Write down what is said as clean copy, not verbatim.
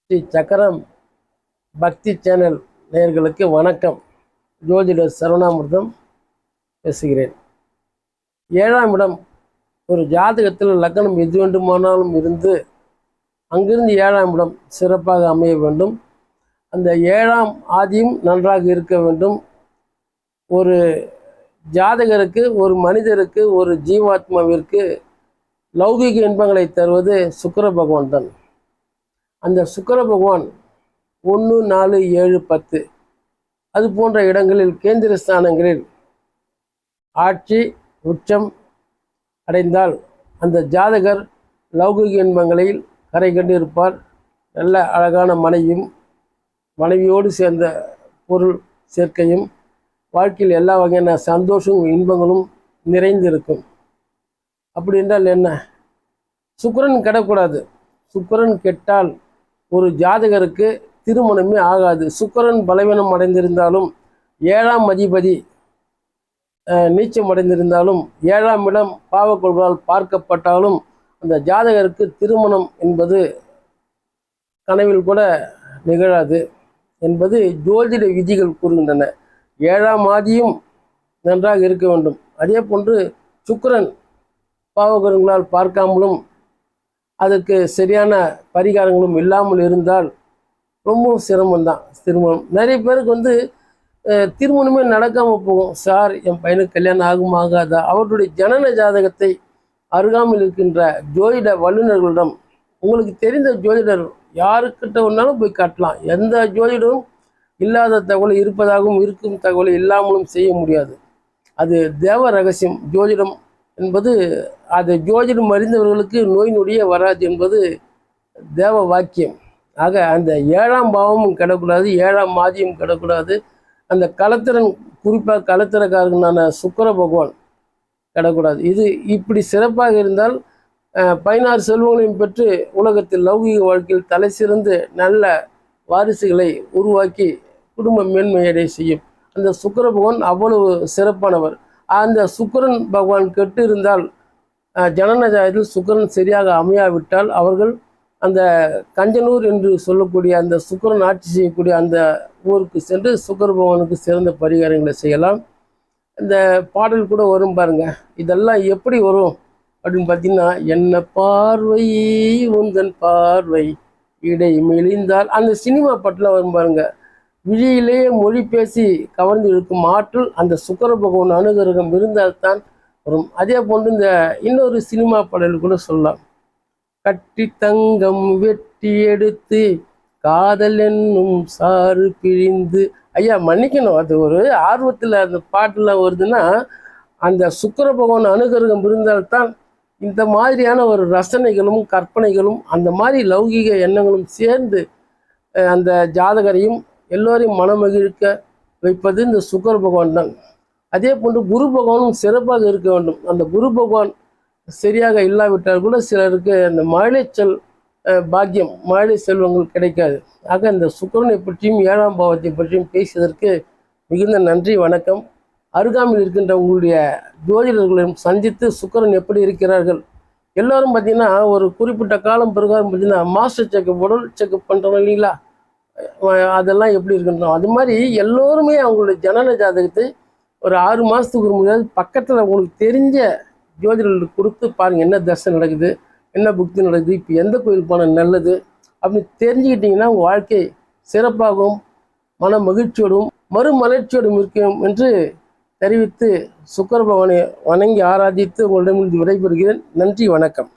ஸ்ரீ சக்கரம் பக்தி சேனல் நேயர்களுக்கு வணக்கம். ஜோதிடர் சரவணாமிர்தம் பேசுகிறேன். 7ஆம் இடம் ஒரு ஜாதகத்தில் லக்னம் எது வேண்டுமானாலும் இருந்து அங்கிருந்து 7ஆம் இடம் சிறப்பாக அமைய வேண்டும். அந்த 7ஆம் ஆதியும் நன்றாக இருக்க வேண்டும். ஒரு ஜாதகருக்கு, ஒரு மனிதருக்கு, ஒரு ஜீவாத்மாவிற்கு லௌகிக இன்பங்களை தருவது சுக்கிர பகவான் தான். அந்த சுக்கிர பகவான் 1, 4, 7, 10 அது போன்ற இடங்களில் கேந்திர ஸ்தானங்களில் ஆட்சி உச்சம் அடைந்தால் அந்த ஜாதகர் லௌகிக இன்பங்களில் கரை கண்டு இருப்பார். நல்ல அழகான மனைவியோடு சேர்ந்த பொருள் சேர்க்கையும் வாழ்க்கையில் எல்லா வகையான சந்தோஷமும் இன்பங்களும் நிறைந்திருக்கும். அப்படி என்றால் என்ன? சுக்கிரன் கெடக்கூடாது. சுக்கிரன் கெட்டால் ஒரு ஜாதகருக்கு திருமணமே ஆகாது. சுக்கிரன் பலவீனம் அடைந்திருந்தாலும், 7ஆம் அதிபதி நீச்சம் அடைந்திருந்தாலும், 7ஆம் இடம் பாவக்கோள்களால் பார்க்கப்பட்டாலும் அந்த ஜாதகருக்கு திருமணம் என்பது கனவில் கூட நிகழாது என்பது ஜோதிட விதிகள் கூறுகின்றன. 7ஆம் ஆதியும் நன்றாக இருக்க வேண்டும். அதே போன்று சுக்கிரன் பாவகோள்களால் பார்க்காமலும் அதற்கு சரியான பரிகாரங்களும் இல்லாமல் இருந்தால் ரொம்பவும் சிரமம்தான் திருமணம். நிறைய பேருக்கு திருமணமே நடக்காமல் போகும். சார், என் பையனுக்கு கல்யாணம் ஆகுமா ஆகாதா? அவர்களுடைய ஜனன ஜாதகத்தை அருகாமையில் இருக்கின்ற ஜோதிட வல்லுநர்களிடம், உங்களுக்கு தெரிந்த ஜோதிடர் யாருக்கிட்ட ஒன்றாலும் போய் காட்டலாம். எந்த ஜோதிடரும் இல்லாத தகவல் இருப்பதாகவும் இருக்கும் தகவலை இல்லாமலும் செய்ய முடியாது. அது தேவ ரகசியம். ஜோதிடம் என்பது அது ஜோதிடம் அறிந்தவர்களுக்கு நோய் நொடியே வராது என்பது தேவ வாக்கியம். ஆக அந்த 7ஆம் பாவமும் கிடக்கூடாது, 7ஆம் ஆதியும் கிடக்கூடாது. அந்த கலத்திரன், குறிப்பாக கலத்திரக்காரனான சுக்கிர பகவான் கிடக்கூடாது. இது இப்படி சிறப்பாக இருந்தால் 16 செல்வங்களையும் பெற்று உலகத்தில் லௌகிக வாழ்க்கையில் தலை சிறந்து நல்ல வாரிசுகளை உருவாக்கி குடும்ப மேன்மையடை செய்யும். அந்த சுக்கிர பகவான் அவ்வளவு சிறப்பானவர். அந்த சுக்கிரன் பகவான் கெட்டு இருந்தால், ஜனன ஜாதகத்தில் சுக்கிரன் சரியாக அமையாவிட்டால் அவர்கள் அந்த கஞ்சனூர் என்று சொல்லக்கூடிய அந்த சுக்கிரன் ஆட்சி செய்யக்கூடிய அந்த ஊருக்கு சென்று சுக்கிர பகவானுக்கு சிறந்த பரிகாரங்களை செய்யலாம். இந்த பாடல் கூட வரும் பாருங்க. இதெல்லாம் எப்படி வரும் அப்படின்னு பார்த்தீங்கன்னா, என்ன பார்வை உந்தன் பார்வை இடை மெலிந்தால், அந்த சினிமா பாட்டில் வரும் பாருங்க. விழியிலேயே மொழி பேசி கவர்ந்து இருக்கும் ஆற்றல் அந்த சுக்கிர பகவான் அனுகிரகம் இருந்தால்தான் வரும். அதே போன்று இந்த இன்னொரு சினிமா பாடல் கூட சொல்லலாம். கட்டி தங்கம் வெட்டி எடுத்து காதல் என்னும் சாறு பிழிந்து. ஐயா மன்னிக்கணும், அது ஒரு ஆர்வத்தில் அந்த பாட்டில் வருதுன்னா, அந்த சுக்கிர பகவான் அனுகிரகம் இருந்தால்தான் இந்த மாதிரியான ஒரு ரசனைகளும் கற்பனைகளும் அந்த மாதிரி லௌகீக எண்ணங்களும் சேர்ந்து அந்த ஜாதகரையும் எல்லோரையும் மனமகிழ்க்க வைப்பது இந்த சுக்கிர பகவான் தான். அதே போன்று குரு பகவானும் சிறப்பாக இருக்க வேண்டும். அந்த குரு பகவான் சரியாக இல்லாவிட்டால் கூட சிலருக்கு அந்த மழலைச்சல் பாக்கியம், மழலை செல்வங்கள் கிடைக்காது. ஆக இந்த சுக்கிரனை பற்றியும் 7ஆம் பாவத்தை பற்றியும் பேசியதற்கு மிகுந்த நன்றி, வணக்கம். அருகாமையில் இருக்கின்ற உங்களுடைய ஜோதிடர்களையும் சந்தித்து சுக்கிரன் எப்படி இருக்கிறார்கள், எல்லோரும் பார்த்தீங்கன்னா ஒரு குறிப்பிட்ட காலம் பிரகாரம் பார்த்தீங்கன்னா மாஸ்டர் செக்கப், உடல் செக்கப் பண்ணுறோம் இல்லைங்களா, அதெல்லாம் எப்படி இருக்குன்றோம். அது மாதிரி எல்லோருமே அவங்களுடைய ஜனன ஜாதகத்தை ஒரு 6 மாதத்துக்கு ஒரு முறையாவது பக்கத்தில் உங்களுக்கு தெரிஞ்ச ஜோதிடர்களுக்கு கொடுத்து பாருங்கள், என்ன தர்சனம் நடக்குது, என்ன புக்தி நடக்குது, இப்போ எந்த கோயில் போனால் நல்லது அப்படின்னு தெரிஞ்சுக்கிட்டிங்கன்னா உங்கள் வாழ்க்கை சிறப்பாகவும் மன மகிழ்ச்சியோடும் மறுமலர்ச்சியோடும் இருக்கும் என்று தெரிவித்து சுக்கிர பகவானை வணங்கி ஆராதித்து உங்களிடமிருந்து விடைபெறுகிறேன். நன்றி, வணக்கம்.